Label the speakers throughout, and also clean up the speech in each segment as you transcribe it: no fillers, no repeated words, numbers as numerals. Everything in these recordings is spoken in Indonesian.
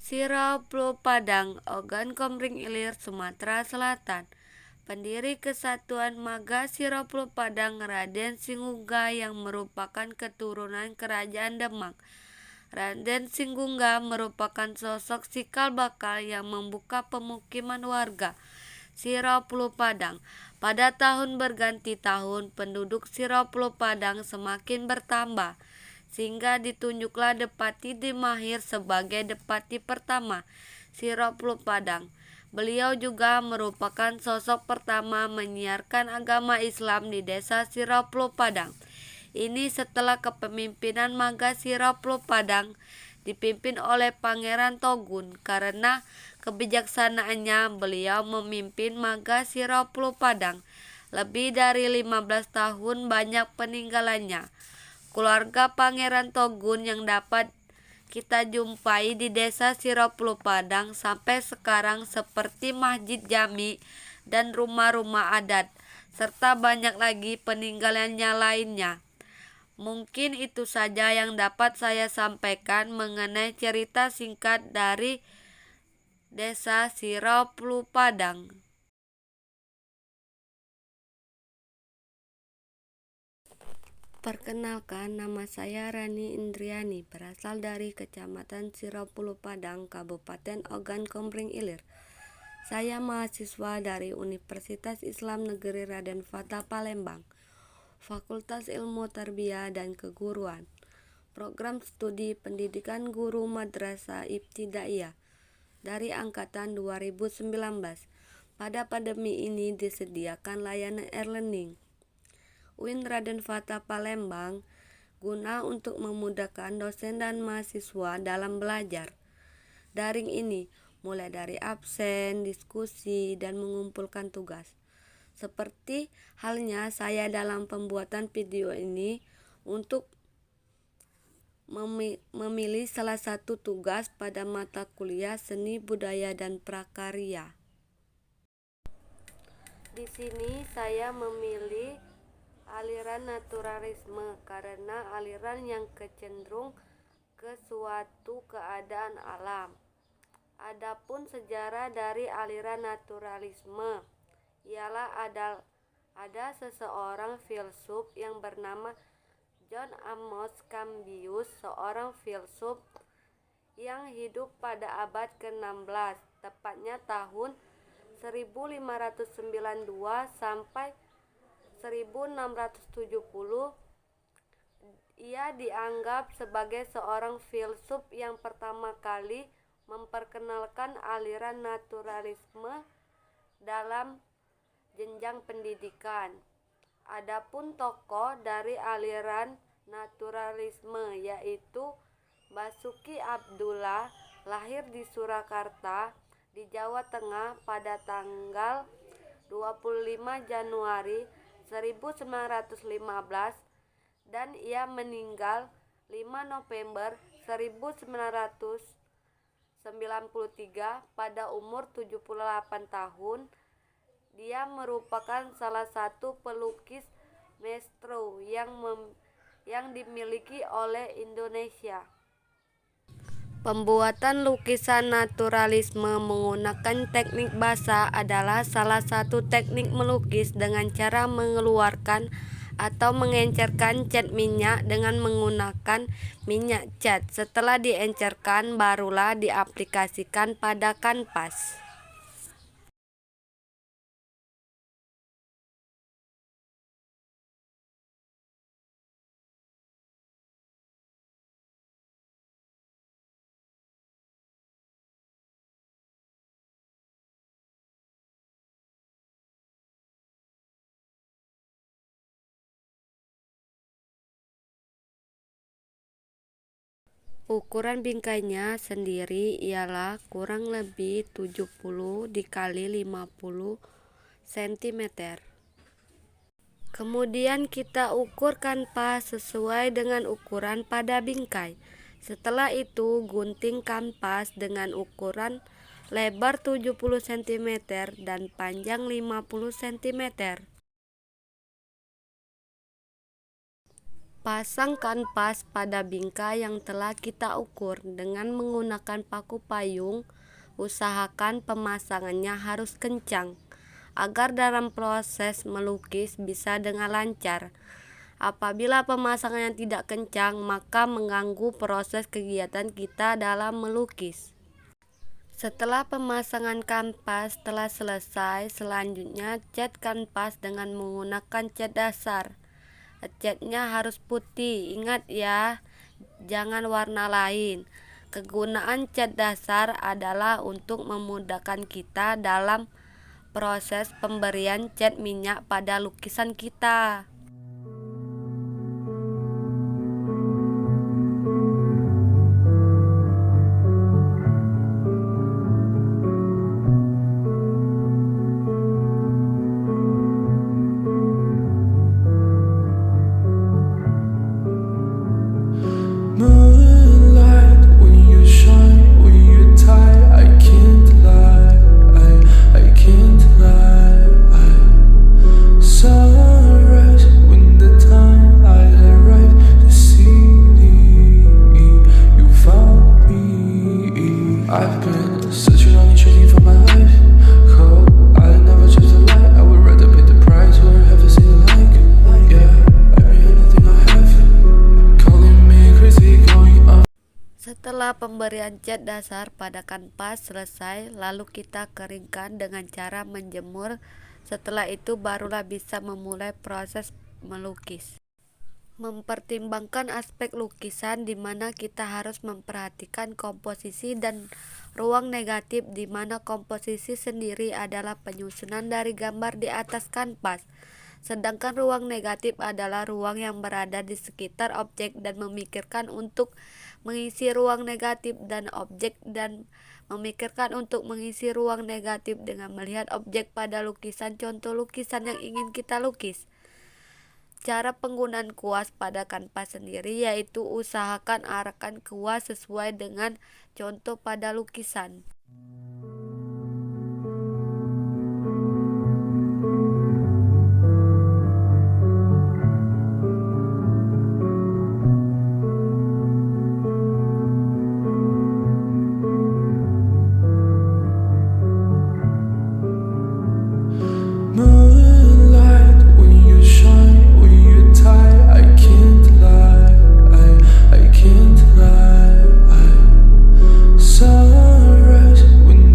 Speaker 1: Sirah Pulau Padang, Ogan Komering Ilir, Sumatera Selatan. Pendiri Kesatuan Maga Sirah Pulau Padang Raden Singungga yang merupakan keturunan Kerajaan Demak. Raden Singungga merupakan sosok cikal bakal yang membuka pemukiman warga Sirah Pulau Padang. Pada tahun berganti tahun, penduduk Sirah Pulau Padang semakin bertambah, sehingga ditunjuklah Depati Dimahir sebagai Depati pertama Sirah Pulau Padang. Beliau juga merupakan sosok pertama menyiarkan agama Islam di desa Sirah Pulau Padang. Ini setelah kepemimpinan Maga Sirah Pulau Padang dipimpin oleh Pangeran Togun. Karena kebijaksanaannya, beliau memimpin Maga Sirah Pulau Padang lebih dari 15 tahun. Banyak peninggalannya keluarga Pangeran Togun yang dapat kita jumpai di desa Sirah Pulau Padang sampai sekarang, seperti Masjid Jami dan rumah-rumah adat, serta banyak lagi peninggalannya lainnya. Mungkin itu saja yang dapat saya sampaikan mengenai cerita singkat dari desa Sirah Pulau Padang. Perkenalkan, nama saya Rani Indriani, berasal dari Kecamatan Sirah Pulau Padang, Kabupaten Ogan Komering Ilir. Saya mahasiswa dari Universitas Islam Negeri Raden Fatah Palembang, Fakultas Ilmu Tarbiyah dan Keguruan, Program Studi Pendidikan Guru Madrasah Ibtidaiyah dari Angkatan 2019. Pada pandemi ini disediakan layanan e-learning UIN Raden Fatah Palembang guna untuk memudahkan dosen dan mahasiswa dalam belajar daring ini, mulai dari absen, diskusi, dan mengumpulkan tugas. Seperti halnya saya dalam pembuatan video ini untuk memilih salah satu tugas pada mata kuliah Seni Budaya dan Prakarya. Di sini saya memilih aliran naturalisme karena aliran yang kecenderung ke suatu keadaan alam. Adapun sejarah dari aliran naturalisme ialah ada seseorang filsuf yang bernama John Amos Cambius, seorang filsuf yang hidup pada abad ke-16, tepatnya tahun 1592 sampai 1670. Ia dianggap sebagai seorang filsuf yang pertama kali memperkenalkan aliran naturalisme dalam jenjang pendidikan. Adapun tokoh dari aliran naturalisme yaitu Basuki Abdullah, lahir di Surakarta di Jawa Tengah pada tanggal 25 Januari 1915 dan ia meninggal 5 November 1993 pada umur 78 tahun. Dia merupakan salah satu pelukis maestro yang dimiliki oleh Indonesia. Pembuatan lukisan naturalisme menggunakan teknik basa adalah salah satu teknik melukis dengan cara mengeluarkan atau mengencerkan cat minyak dengan menggunakan minyak cat. Setelah diencerkan, barulah diaplikasikan pada kanvas. Ukuran bingkainya sendiri ialah kurang lebih 70 dikali 50 cm. Kemudian kita ukur kanvas sesuai dengan ukuran pada bingkai. Setelah itu gunting kanvas dengan ukuran lebar 70 cm dan panjang 50 cm. Pasang kanvas pada bingkai yang telah kita ukur dengan menggunakan paku payung. Usahakan pemasangannya harus kencang agar dalam proses melukis bisa dengan lancar. Apabila pemasangannya tidak kencang, maka mengganggu proses kegiatan kita dalam melukis. Setelah pemasangan kanvas telah selesai, selanjutnya cat kanvas dengan menggunakan cat dasar. Catnya harus putih, ingat ya, jangan warna lain. Kegunaan cat dasar adalah untuk memudahkan kita dalam proses pemberian cat minyak pada lukisan kita.
Speaker 2: I've been searching on each journey for my life. Oh, I never choose the light. I would rather pay the price or have a see like. Yeah, I mean anything I have. Calling me crazy, going on.
Speaker 1: Setelah pemberian cat dasar pada kanvas selesai, lalu kita keringkan dengan cara menjemur. Setelah itu barulah bisa memulai proses melukis. Mempertimbangkan aspek lukisan di mana kita harus memperhatikan komposisi dan ruang negatif, di mana komposisi sendiri adalah penyusunan dari gambar di atas kanvas, sedangkan ruang negatif adalah ruang yang berada di sekitar objek dan memikirkan untuk mengisi ruang negatif dan objek dan memikirkan untuk mengisi ruang negatif dengan melihat objek pada lukisan contoh lukisan yang ingin kita lukis. Cara penggunaan kuas pada kanvas sendiri yaitu usahakan arahkan kuas sesuai dengan contoh pada lukisan.
Speaker 2: Sunrise when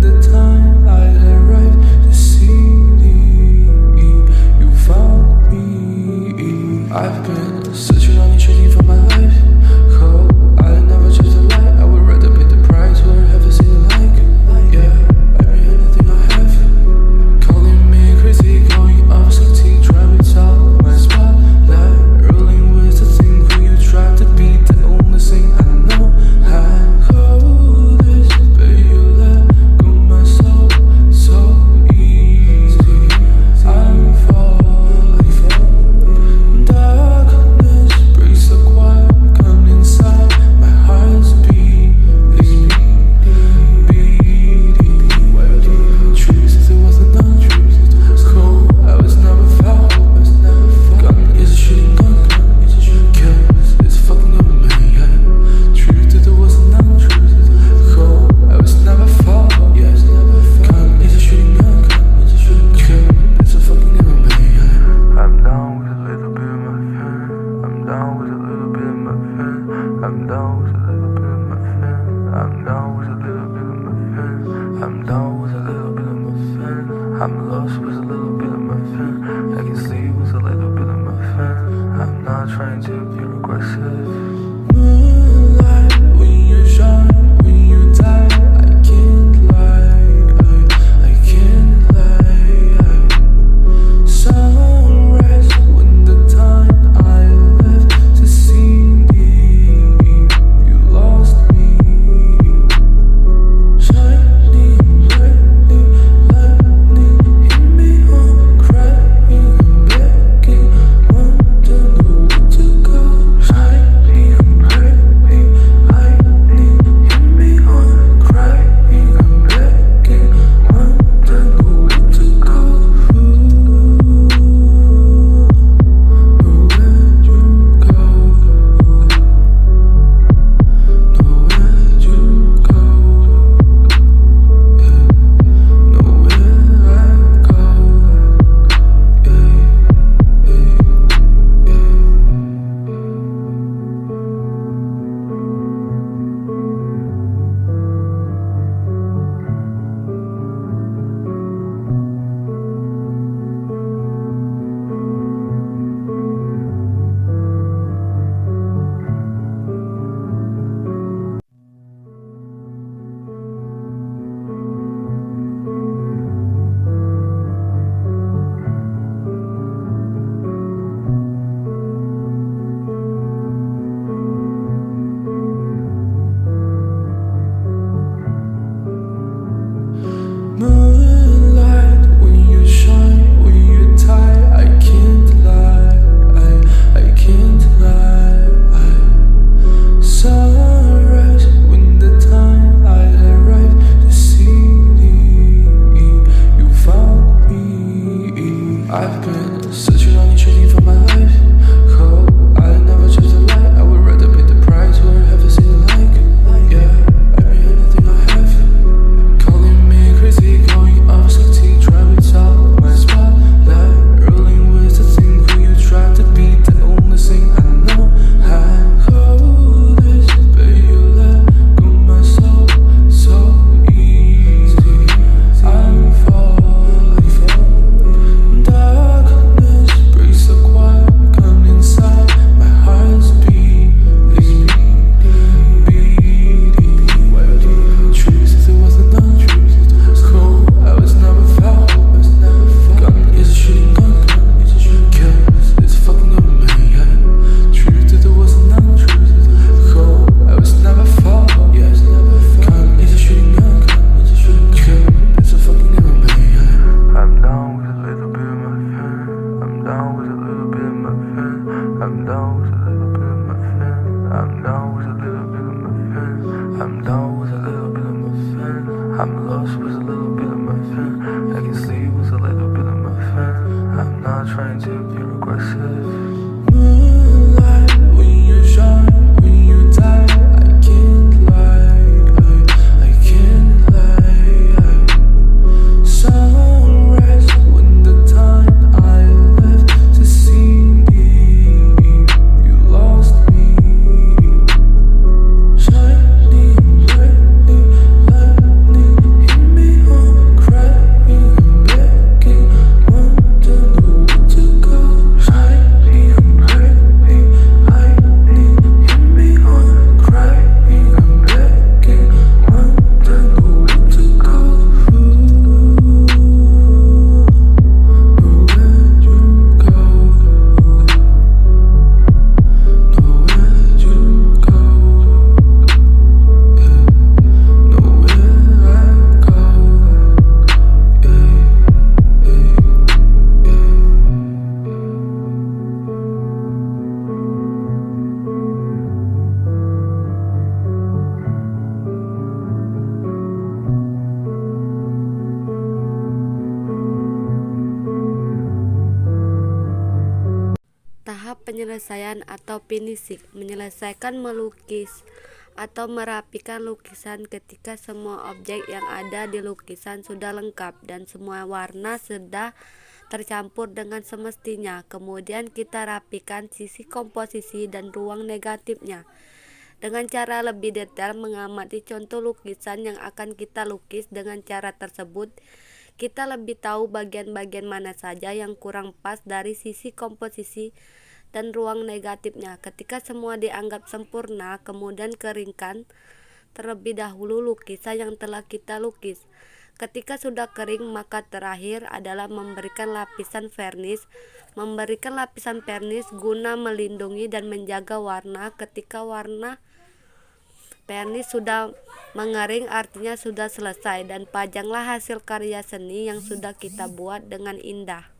Speaker 2: Moonlight, when you shine, when you tie, I can't lie, I can't lie. Sunrise, when the time I arrive to see you found me. I've been searching on you, searching for my life. Oh, I never chose the light. I would rather pay the price for everything like. Yeah, every anything I have. Calling me crazy, going off 60, driving top my spotlight. Rolling with the thing when you try to be the only thing I know. I hold this, but you let go my soul so easy. I'm falling. Darkness breaks the quiet, come inside my heart's beating. Truth is it wasn't none. Cold, I was never found. Gun is a shooting gun. Kills, it's fucking up me. Truth is it wasn't none. Cold, I was never found. Gun is a shooting gun. Kills, it's a fucking up me. I'm down with a little bit of my fan. I'm down with a little bit of my fan. I'm down with a little bit of my fan. I'm down with a little bit of my fan. I'm down with a little bit of my fan. I'm lost with a little bit of my fan. I can sleep with a little bit of my fan. I'm not trying to be aggressive. Moonlight, when you shine, when you die, I can't lie, I can't lie. Sunrise, when the time I left to see you lost me. Shining brightly, lightning hit me on, crying and begging, wonder where to go. Shining brightly, lightning hit me on, crying and begging, wonder where to go. Nowhere you go, nowhere you go, nowhere I go,
Speaker 1: Tahap penyelesaian atau finishing, menyelesaikan melukis atau merapikan lukisan ketika semua objek yang ada di lukisan sudah lengkap dan semua warna sudah tercampur dengan semestinya. Kemudian kita rapikan sisi komposisi dan ruang negatifnya dengan cara lebih detail. Mengamati contoh lukisan yang akan kita lukis, dengan cara tersebut kita lebih tahu bagian-bagian mana saja yang kurang pas dari sisi komposisi dan ruang negatifnya. Ketika semua dianggap sempurna, kemudian keringkan terlebih dahulu lukisan yang telah kita lukis. Ketika sudah kering, maka terakhir adalah memberikan lapisan vernis. Memberikan lapisan vernis guna melindungi dan menjaga warna. Ketika warna vernis sudah mengering, artinya sudah selesai, dan pajanglah hasil karya seni yang sudah kita buat dengan indah.